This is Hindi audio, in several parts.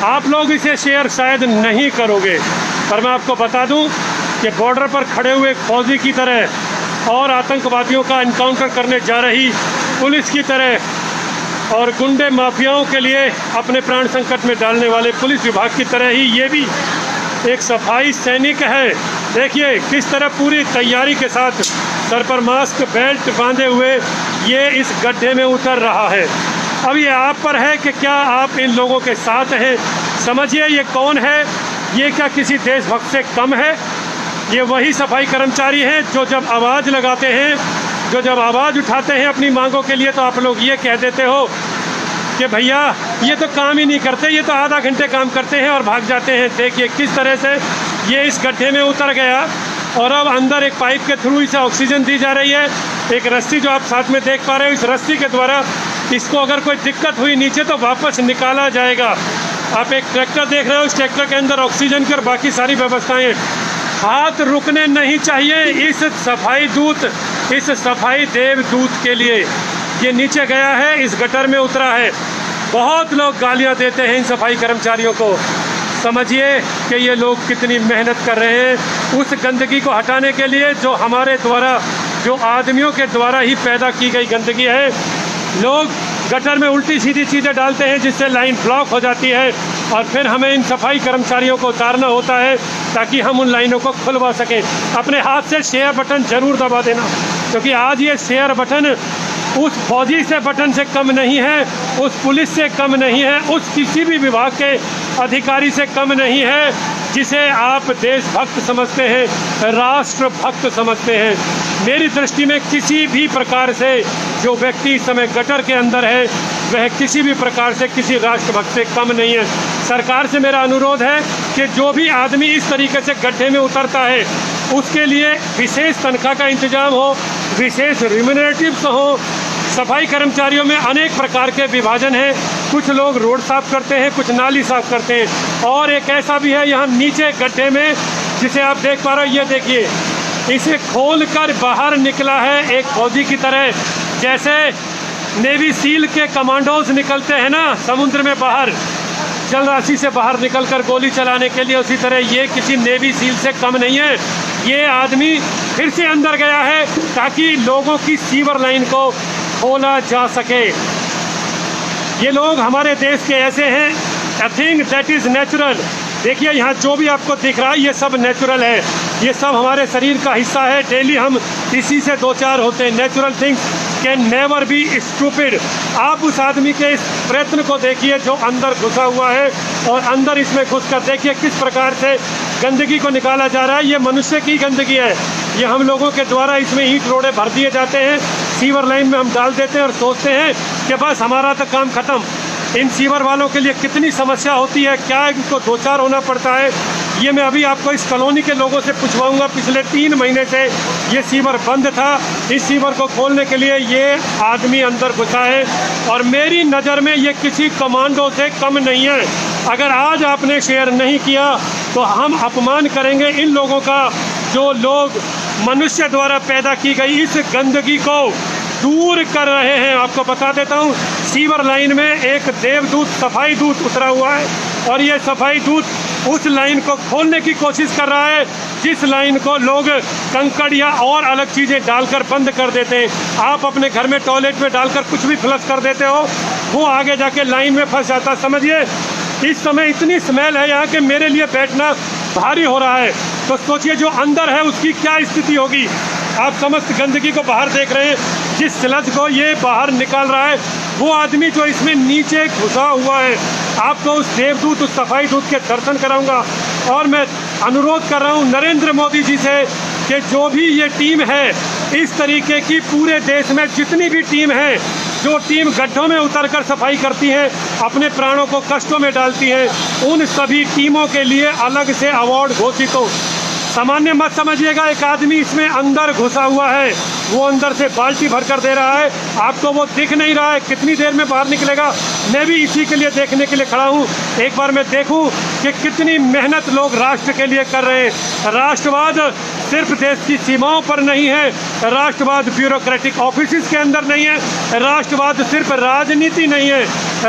आप लोग इसे शेयर शायद नहीं करोगे, पर मैं आपको बता दूं कि बॉर्डर पर खड़े हुए फौजी की तरह और आतंकवादियों का एनकाउंटर करने जा रही पुलिस की तरह और गुंडे माफियाओं के लिए अपने प्राण संकट में डालने वाले पुलिस विभाग की तरह ही ये भी एक सफाई सैनिक है। देखिए किस तरह पूरी तैयारी के साथ सर पर मास्क बेल्ट बांधे हुए ये इस गड्ढे में उतर रहा है। अब ये आप पर है कि क्या आप इन लोगों के साथ हैं। समझिए ये कौन है, ये क्या किसी देशभक्त से कम है। ये वही सफाई कर्मचारी हैं जो जब आवाज़ लगाते हैं, जो जब आवाज़ उठाते हैं अपनी मांगों के लिए, तो आप लोग ये कह देते हो कि भैया ये तो काम ही नहीं करते, ये तो आधा घंटे काम करते हैं और भाग जाते हैं। देखिए किस तरह से ये इस गड्ढे में उतर गया और अब अंदर एक पाइप के थ्रू इसे ऑक्सीजन दी जा रही है। एक रस्सी जो आप साथ में देख पा रहे हो, इस रस्सी के द्वारा इसको अगर कोई दिक्कत हुई नीचे तो वापस निकाला जाएगा। आप एक ट्रैक्टर देख रहे हो, इस ट्रैक्टर के अंदर ऑक्सीजन की और बाकी सारी व्यवस्थाएं। हाथ रुकने नहीं चाहिए इस सफाई दूत, इस सफाई देवदूत के लिए। ये नीचे गया है, इस गटर में उतरा है। बहुत लोग गालियां देते हैं इन सफाई कर्मचारियों को। समझिए कि ये लोग कितनी मेहनत कर रहे हैं उस गंदगी को हटाने के लिए जो हमारे द्वारा, जो आदमियों के द्वारा ही पैदा की गई गंदगी है। लोग गटर में उल्टी सीधी चीज़ें डालते हैं जिससे लाइन ब्लॉक हो जाती है और फिर हमें इन सफाई कर्मचारियों को उतारना होता है ताकि हम उन लाइनों को खुलवा सकें। अपने हाथ से शेयर बटन ज़रूर दबा देना, क्योंकि आज ये शेयर बटन उस फौजी से बटन से कम नहीं है, उस पुलिस से कम नहीं है, उस किसी भी विभाग के अधिकारी से कम नहीं है जिसे आप देशभक्त समझते हैं, राष्ट्रभक्त समझते हैं। मेरी दृष्टि में किसी भी प्रकार से जो व्यक्ति इस समय गटर के अंदर है वह किसी भी प्रकार से किसी राष्ट्रभक्त से कम नहीं है। सरकार से मेरा अनुरोध है कि जो भी आदमी इस तरीके से गड्ढे में उतरता है उसके लिए विशेष तनख्वाह का इंतजाम हो, विशेष रिम्यूनरेटिव्स हो। सफाई कर्मचारियों में अनेक प्रकार के विभाजन हैं। कुछ लोग रोड साफ करते हैं, कुछ नाली साफ करते हैं, और एक ऐसा भी है यहाँ नीचे गड्ढे में जिसे आप देख पा रहे हो। ये देखिए, इसे खोलकर बाहर निकला है एक फौजी की तरह, जैसे नेवी सील के कमांडोज निकलते हैं ना समुद्र में बाहर, जलराशि से बाहर निकलकर गोली चलाने के लिए, उसी तरह ये किसी नेवी सील से कम नहीं है। ये आदमी फिर से अंदर गया है ताकि लोगों की सीवर लाइन को खोला जा सके। ये लोग हमारे देश के ऐसे हैं, I think that is natural. देखिए यहाँ जो भी आपको दिख रहा है ये सब नेचुरल है, ये सब हमारे शरीर का हिस्सा है। डेली हम इसी से दो चार होते हैं। Natural things can never be stupid. आप उस आदमी के इस प्रयत्न को देखिए जो अंदर घुसा हुआ है, और अंदर इसमें घुसकर देखिए किस प्रकार से गंदगी को निकाला जा रहा है। ये मनुष्य की गंदगी है, ये हम लोगों के द्वारा इसमें ईंट रोड़े भर दिए जाते हैं, सीवर लाइन में हम डाल देते हैं और सोचते हैं कि बस हमारा तो काम ख़त्म। इन सीवर वालों के लिए कितनी समस्या होती है, क्या इनको दो चार होना पड़ता है, ये मैं अभी आपको इस कॉलोनी के लोगों से पूछवाऊंगा। पिछले 3 महीने से ये सीवर बंद था, इस सीवर को खोलने के लिए ये आदमी अंदर घुसा है, और मेरी नज़र में ये किसी कमांडो से कम नहीं है। अगर आज आपने शेयर नहीं किया तो हम अपमान करेंगे इन लोगों का, जो लोग मनुष्य द्वारा पैदा की गई इस गंदगी को दूर कर रहे हैं। आपको बता देता हूँ, सीवर लाइन में एक देवदूत, सफाई दूत उतरा हुआ है, और ये सफाई दूत उस लाइन को खोलने की कोशिश कर रहा है जिस लाइन को लोग कंकड़ या और अलग चीज़ें डालकर बंद कर देते हैं। आप अपने घर में टॉयलेट में डालकर कुछ भी फ्लश कर देते हो, वो आगे जाके लाइन में फंस जाता। समझिए इस समय इतनी स्मेल है यहाँ के मेरे लिए बैठना भारी हो रहा है, तो सोचिए जो अंदर है उसकी क्या स्थिति होगी। आप समस्त गंदगी को बाहर देख रहे हैं, जिस स्लज को ये बाहर निकाल रहा है वो आदमी जो इसमें नीचे घुसा हुआ है। आपको उस देवदूत, उस सफाई दूत के दर्शन कराऊंगा, और मैं अनुरोध कर रहा हूँ नरेंद्र मोदी जी से कि जो भी ये टीम है, इस तरीके की पूरे देश में जितनी भी टीम है, जो टीम गड्ढों में उतरकर सफाई करती है, अपने प्राणों को कष्टों में डालती है, उन सभी टीमों के लिए अलग से अवार्ड घोषित हो। सामान्य मत समझिएगा, एक आदमी इसमें अंदर घुसा हुआ है, वो अंदर से बाल्टी भर कर दे रहा है, आपको वो दिख नहीं रहा है, कितनी देर में बाहर निकलेगा। मैं भी इसी के लिए देखने के लिए खड़ा हूँ, एक बार मैं देखूँ कि कितनी मेहनत लोग राष्ट्र के लिए कर रहे हैं। राष्ट्रवाद सिर्फ देश की सीमाओं पर नहीं है, राष्ट्रवाद ब्यूरोक्रेटिक ऑफिस के अंदर नहीं है, राष्ट्रवाद सिर्फ राजनीति नहीं है,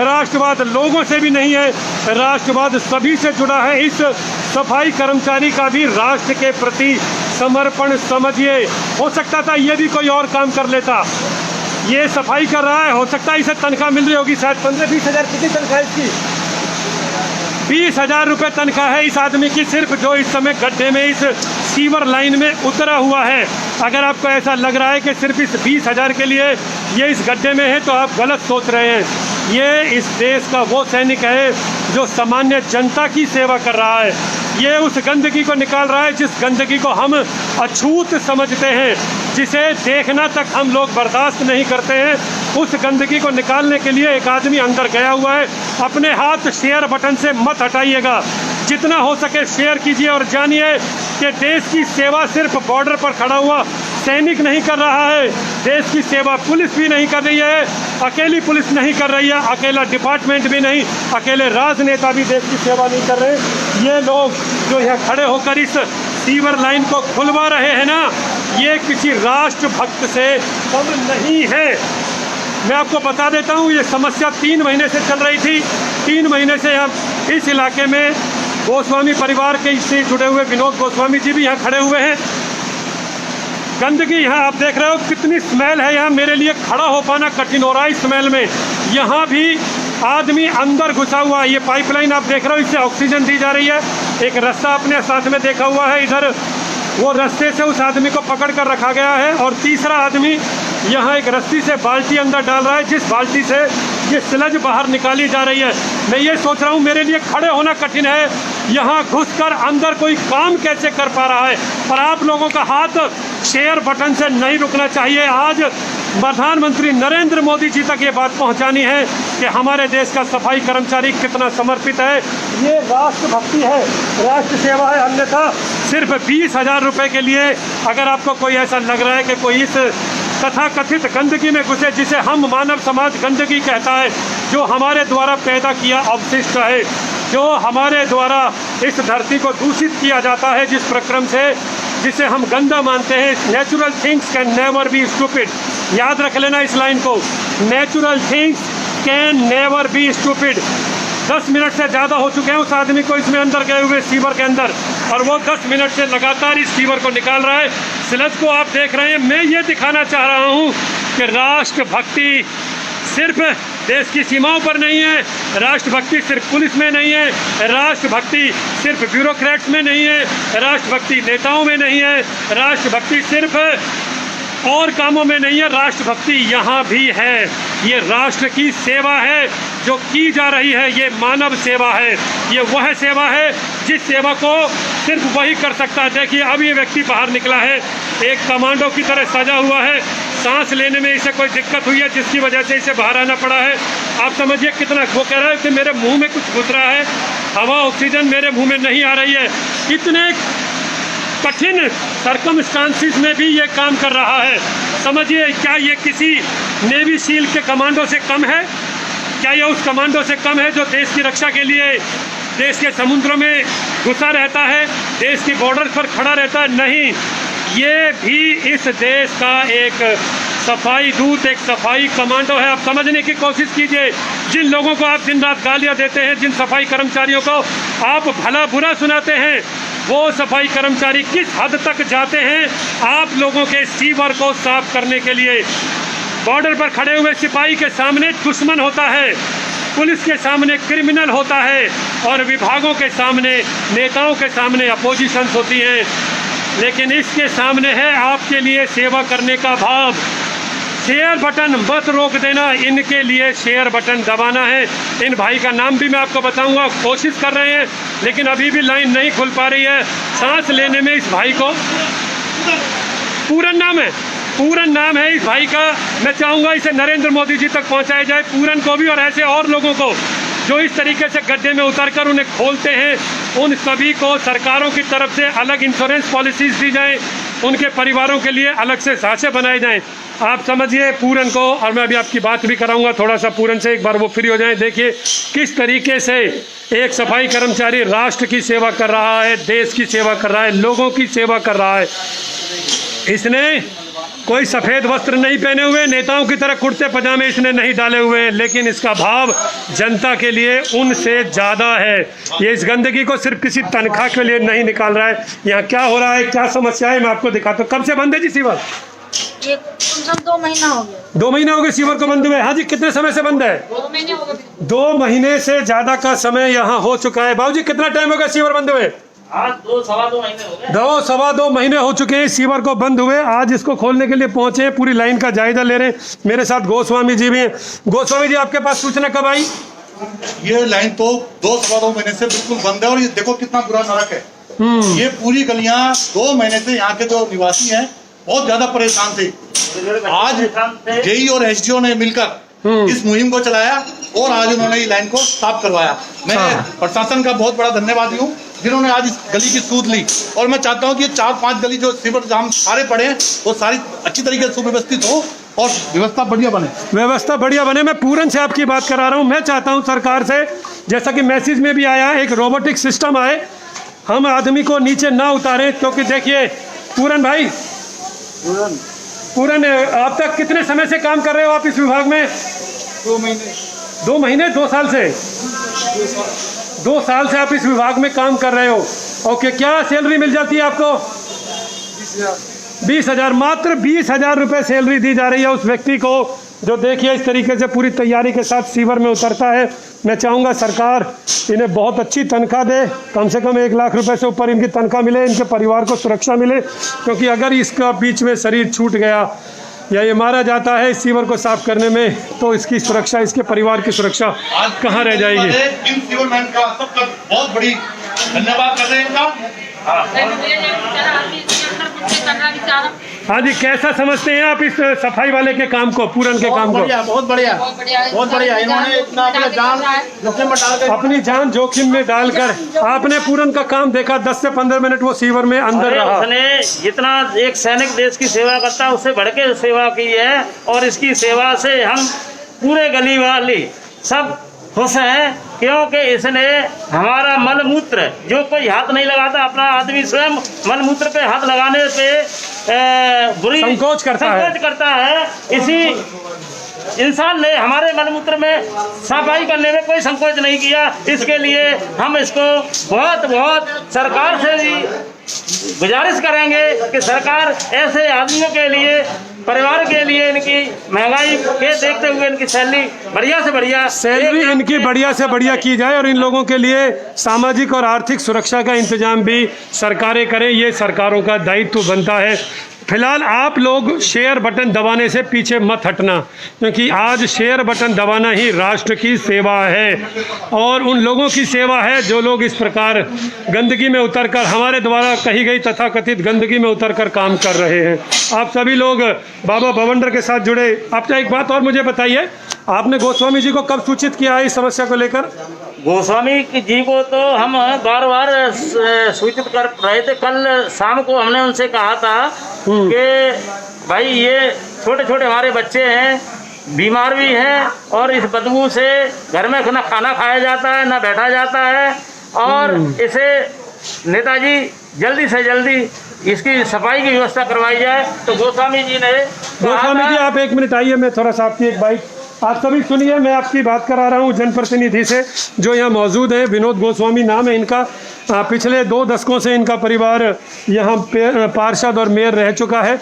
राष्ट्रवाद लोगों से भी नहीं है, राष्ट्रवाद सभी से जुड़ा है। इस सफाई कर्मचारी का भी राष्ट्र के प्रति समर्पण समझिए। हो सकता था ये भी कोई और काम कर लेता, ये सफाई कर रहा है, हो सकता है इसे तनख्वाह मिल रही होगी शायद 15-20 हज़ार। कितनी तनख्वाह इसकी? 20,000 रुपये तनख्वाह है इस आदमी की, सिर्फ जो इस समय गड्ढे में इस सीवर लाइन में उतरा हुआ है। अगर आपको ऐसा लग रहा है कि सिर्फ इस 20,000 के लिए ये इस गड्ढे में है तो आप गलत सोच रहे हैं। ये इस देश का वो सैनिक है जो सामान्य जनता की सेवा कर रहा है। ये उस गंदगी को निकाल रहा है जिस गंदगी को हम अछूत समझते हैं, जिसे देखना तक हम लोग बर्दाश्त नहीं करते हैं। उस गंदगी को निकालने के लिए एक आदमी अंदर गया हुआ है। अपने हाथ शेयर बटन से मत हटाइएगा, जितना हो सके शेयर कीजिए और जानिए कि देश की सेवा सिर्फ बॉर्डर पर खड़ा हुआ सैनिक नहीं कर रहा है, देश की सेवा पुलिस भी नहीं कर रही है, अकेली पुलिस नहीं कर रही है, अकेला डिपार्टमेंट भी नहीं, अकेले राजनेता भी देश की सेवा नहीं कर रहे। ये लोग जो यहाँ खड़े होकर इस सीवर लाइन को खुलवा रहे हैं ना, ये किसी राष्ट्रभक्त से कम नहीं है। मैं आपको बता देता हूँ, ये समस्या 3 महीने से चल रही थी। 3 महीने से हम इस इलाके में गोस्वामी परिवार के से जुड़े हुए विनोद गोस्वामी जी भी यहाँ खड़े हुए हैं। गंदगी यहाँ आप देख रहे हो कितनी स्मेल है, यहाँ मेरे लिए खड़ा हो पाना कठिन हो रहा है इस स्मेल में। यहाँ भी आदमी अंदर घुसा हुआ है। ये पाइपलाइन आप देख रहे हो, इससे ऑक्सीजन दी जा रही है। एक रास्ता अपने साथ में देखा हुआ है, इधर वो रास्ते से उस आदमी को पकड़ कर रखा गया है, और तीसरा आदमी यहाँ एक रस्सी से बाल्टी अंदर डाल रहा है, जिस बाल्टी से ये स्लज बाहर निकाली जा रही है। मैं ये सोच रहा हूँ मेरे लिए खड़े होना कठिन है, यहाँ घुसकर अंदर कोई काम कैसे कर पा रहा है। पर आप लोगों का हाथ शेयर बटन से नहीं रुकना चाहिए। आज प्रधानमंत्री नरेंद्र मोदी जी तक ये बात पहुंचानी है कि हमारे देश का सफाई कर्मचारी कितना समर्पित है। ये राष्ट्रभक्ति है, राष्ट्र सेवा है। अन्यथा सिर्फ 20,000 रुपये के लिए अगर आपको कोई ऐसा लग रहा है कि कोई इस तथाकथित गंदगी में घुसे, जिसे हम मानव समाज गंदगी कहता है, जो हमारे द्वारा पैदा किया अवशिष्ट है, जो हमारे द्वारा इस धरती को दूषित किया जाता है, जिस प्रक्रम से जिसे हम गंदा मानते हैं। Natural things can never be stupid. याद रख लेना इस लाइन को, natural things can never be stupid. 10 minute से ज़्यादा हो चुके हैं उस आदमी को इसमें अंदर गए हुए सीवर के अंदर, और वो 10 मिनट से लगातार इस सीवर को निकाल रहा है। स्लज को आप देख रहे हैं। मैं ये दिखाना चाह रहा हूँ कि राष्ट्रभक्ति सिर्फ देश की सीमाओं पर नहीं है, राष्ट्रभक्ति सिर्फ पुलिस में नहीं है, राष्ट्रभक्ति सिर्फ ब्यूरोक्रेट्स में नहीं है, राष्ट्रभक्ति नेताओं में नहीं है, राष्ट्रभक्ति सिर्फ और कामों में नहीं है, राष्ट्रभक्ति यहाँ भी है। ये राष्ट्र की सेवा है जो की जा रही है, ये मानव सेवा है, ये वह सेवा है जिस सेवा को सिर्फ वही कर सकता है। देखिए अब ये व्यक्ति बाहर निकला है, एक कमांडो की तरह सजा हुआ है, सांस लेने में इसे कोई दिक्कत हुई है जिसकी वजह से इसे बाहर आना पड़ा है। आप समझिए कितना, वो कह रहा है कि मेरे मुंह में कुछ घुस रहा है, हवा ऑक्सीजन मेरे मुंह में नहीं आ रही है। इतने कठिन सर्कमस्टांसिस में भी ये काम कर रहा है। समझिए, क्या ये किसी नेवी सील के कमांडो से कम है? क्या ये उस कमांडो से कम है जो देश की रक्षा के लिए देश के समुद्रों में घुसा रहता है, देश की बॉर्डर पर खड़ा रहता है? नहीं, ये भी इस देश का एक सफाई दूत, एक सफाई कमांडो है। आप समझने की कोशिश कीजिए, जिन लोगों को आप दिन रात गालियां देते हैं, जिन सफाई कर्मचारियों को आप भला बुरा सुनाते हैं, वो सफाई कर्मचारी किस हद तक जाते हैं आप लोगों के सीवर को साफ करने के लिए। बॉर्डर पर खड़े हुए सिपाही के सामने दुश्मन होता है, पुलिस के सामने क्रिमिनल होता है, और विभागों के सामने, नेताओं के सामने अपोजिशंस होती हैं। लेकिन इसके सामने है आपके लिए सेवा करने का भाव। शेयर बटन मत रोक देना, इनके लिए शेयर बटन दबाना है। इन भाई का नाम भी मैं आपको बताऊंगा, कोशिश कर रहे हैं लेकिन अभी भी लाइन नहीं खुल पा रही है। सांस लेने में इस भाई को, पूरन नाम है इस भाई का। मैं चाहूँगा इसे नरेंद्र मोदी जी तक पहुँचाया जाए, पूरन को भी, और ऐसे और लोगों को जो इस तरीके से गड्ढे में उतरकर उन्हें खोलते हैं, उन सभी को सरकारों की तरफ से अलग इंश्योरेंस पॉलिसीज दी जाए, उनके परिवारों के लिए अलग से साँचे बनाए जाएं। आप समझिए पूरन को, और मैं अभी आपकी बात भी कराऊंगा थोड़ा सा पूरन से, एक बार वो फ्री हो जाएं। देखिए किस तरीके से एक सफाई कर्मचारी राष्ट्र की सेवा कर रहा है, देश की सेवा कर रहा है, लोगों की सेवा कर रहा है। इसने कोई सफ़ेद वस्त्र नहीं पहने हुए, नेताओं की तरह कुर्ते पजामे इसने नहीं डाले हुए हैं, लेकिन इसका भाव जनता के लिए उनसे ज़्यादा है। ये इस गंदगी को सिर्फ किसी तनख्वाह के लिए नहीं निकाल रहा है। यहाँ क्या हो रहा है, क्या समस्या है, मैं आपको दिखाता हूँ। कब से बंद है जी सीवर? ये कम 2 महीना हो गया। 2 महीने हो गए सीवर को बंद हुए। हाँ जी, कितने समय से बंद है? 2 महीने हो गए। 2 महीने से ज़्यादा का समय यहाँ हो चुका है। बाबू जी कितना टाइम हो गया सीवर बंद हुए? आज 2-2.5 महीने हो गए। 2-2.5 महीने हो चुके हैं सीवर को बंद हुए। आज इसको खोलने के लिए पहुंचे हैं, पूरी लाइन का जायजा ले रहे हैं। मेरे साथ गोस्वामी जी भी हैं। गोस्वामी जी, आपके पास सूचना कब आई? ये लाइन तो 2-2.5 महीने से बिल्कुल बंद है, और ये देखो कितना बुरा सड़क है। ये पूरी गलियां 2 महीने से यहाँ के जो निवासी हैं बहुत ज्यादा परेशान थे। आज जेई और एसडीओ ने मिलकर इस मुहिम को चलाया और आज उन्होंने ये लाइन को साफ करवाया। मैं प्रशासन का बहुत बड़ा धन्यवादी हूँ जिन्होंने आज इस गली की सूद ली, और मैं चाहता हूँ कि 4-5 गली जो सीवर जाम सारे पड़े हैं वो सारी अच्छी तरीके से सुव्यवस्थित हो और व्यवस्था बढ़िया बने। व्यवस्था बढ़िया बने। मैं पूरन से आपकी बात करा रहा हूँ। मैं चाहता हूँ सरकार से, जैसा कि मैसेज में भी आया, एक रोबोटिक सिस्टम आए, हम आदमी को नीचे ना उतारें। क्योंकि देखिए पूरन भाई, पूरन आप तक कितने समय से काम कर रहे हो आप इस विभाग में? 2 महीने। 2 महीने 2 साल से? 2 साल से आप इस विभाग में काम कर रहे हो। ओके, क्या सैलरी मिल जाती है आपको? 20,000। मात्र 20,000 रुपये सैलरी दी जा रही है उस व्यक्ति को जो देखिए इस तरीके से पूरी तैयारी के साथ सीवर में उतरता है। मैं चाहूँगा सरकार इन्हें बहुत अच्छी तनख्वाह दे, कम से कम 1 लाख रुपए से ऊपर इनकी तनख्वाह मिले, इनके परिवार को सुरक्षा मिले। क्योंकि अगर इसका बीच में शरीर छूट गया या ये मारा जाता है इस सीवर को साफ करने में, तो इसकी सुरक्षा, इसके परिवार की सुरक्षा कहाँ रह जाएगी? इन सीवर मैन का सबका बहुत बड़ी धन्यवाद कर रहे हैं इनका। हाँ जी, कैसा समझते हैं आप इस सफाई वाले के काम को, पूरन के काम को? बहुत बढ़िया, बहुत बढ़िया। इन्होंने इतना अपना जान जोखिम में डालकर, अपनी जान जोखिम में डालकर आपने पूरन का काम देखा। 10 से 15 मिनट वो सीवर में अंदर रहा। उसने जितना एक सैनिक देश की सेवा करता है उससे बढ़ के सेवा की है, और इसकी सेवा से हम पूरे गली वाले सब खुश हैं, क्योंकि इसने हमारा मल मूत्र, जो कोई हाथ नहीं लगाता, अपना आदमी स्वयं मल मूत्र पे हाथ लगाने पे बुरी संकोच करता है। इसी इंसान ने हमारे मल मूत्र में सफाई करने में कोई संकोच नहीं किया। इसके लिए हम इसको बहुत बहुत सरकार से भी गुजारिश करेंगे कि सरकार ऐसे आदमियों के लिए, परिवार के लिए, इनकी महंगाई के देखते हुए इनकी सैलरी बढ़िया से बढ़िया, सैलरी इनकी बढ़िया से बढ़िया की जाए, और इन लोगों के लिए सामाजिक और आर्थिक सुरक्षा का इंतजाम भी सरकारें करें। ये सरकारों का दायित्व बनता है। फिलहाल आप लोग शेयर बटन दबाने से पीछे मत हटना, क्योंकि आज शेयर बटन दबाना ही राष्ट्र की सेवा है, और उन लोगों की सेवा है जो लोग इस प्रकार गंदगी में उतरकर, हमारे द्वारा कही गई तथाकथित गंदगी में उतरकर काम कर रहे हैं। आप सभी लोग बाबा भवंडर के साथ जुड़े। आप एक बात और मुझे बताइए, आपने गोस्वामी जी को कब सूचित किया है इस समस्या को लेकर? गोस्वामी जी को तो हम बार बार सूचित कर रहे थे। कल शाम को हमने उनसे कहा था कि भाई ये छोटे छोटे हमारे बच्चे हैं, बीमार भी हैं, और इस बदबू से घर में ना खाना खाया जाता है, ना बैठा जाता है, और इसे नेताजी जल्दी से जल्दी इसकी सफाई की व्यवस्था करवाई जाए। तो गोस्वामी जी ने, गोस्वामी जी आप 1 मिनट आइए, मैं थोड़ा सा आपकी एक बाइक, आप सभी सुनिए, मैं आपकी बात करा रहा हूँ जनप्रतिनिधि से जो यहाँ मौजूद है। विनोद गोस्वामी नाम है इनका। पिछले 2 दशकों से इनका परिवार यहाँ पार्षद और मेयर रह चुका है।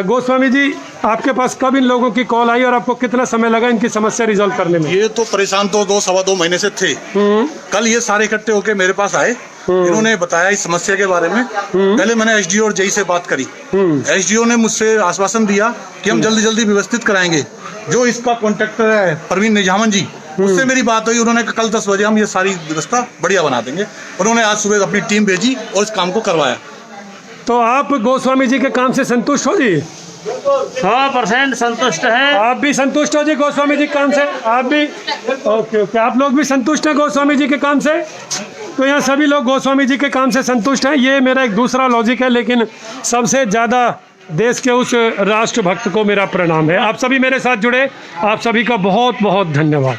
गोस्वामी जी, आपके पास कब इन लोगों की कॉल आई और आपको कितना समय लगा इनकी समस्या रिजॉल्व करने में? ये तो परेशान तो 2-2.5 महीने से थे। कल ये सारे इकट्ठे होकर मेरे पास आए, इन्होंने बताया इस समस्या के बारे में। पहले मैंने एसडीओ और जेई से बात करी। एसडीओ ने मुझसे आश्वासन दिया कि हम जल्दी जल्दी व्यवस्थित कराएंगे। जो इसका कॉन्ट्रैक्टर है परवीन निजामन जी, उससे मेरी बात हुई। उन्होंने कल 10 बजे हम ये सारी व्यवस्था बढ़िया बना देंगे। उन्होंने आज सुबह अपनी टीम भेजी और इस काम को करवाया। तो आप गोस्वामी जी के काम से संतुष्ट हो जी? 100% संतुष्ट है। आप भी संतुष्ट हो जी गोस्वामी जी के काम से? आप भी? ओके ओके, आप लोग भी संतुष्ट हैं गोस्वामी जी के काम से? तो यहाँ सभी लोग गोस्वामी जी के काम से संतुष्ट हैं। ये मेरा एक दूसरा लॉजिक है, लेकिन सबसे ज़्यादा देश के उस राष्ट्रभक्त को मेरा प्रणाम है। आप सभी मेरे साथ जुड़े, आप सभी का बहुत बहुत धन्यवाद।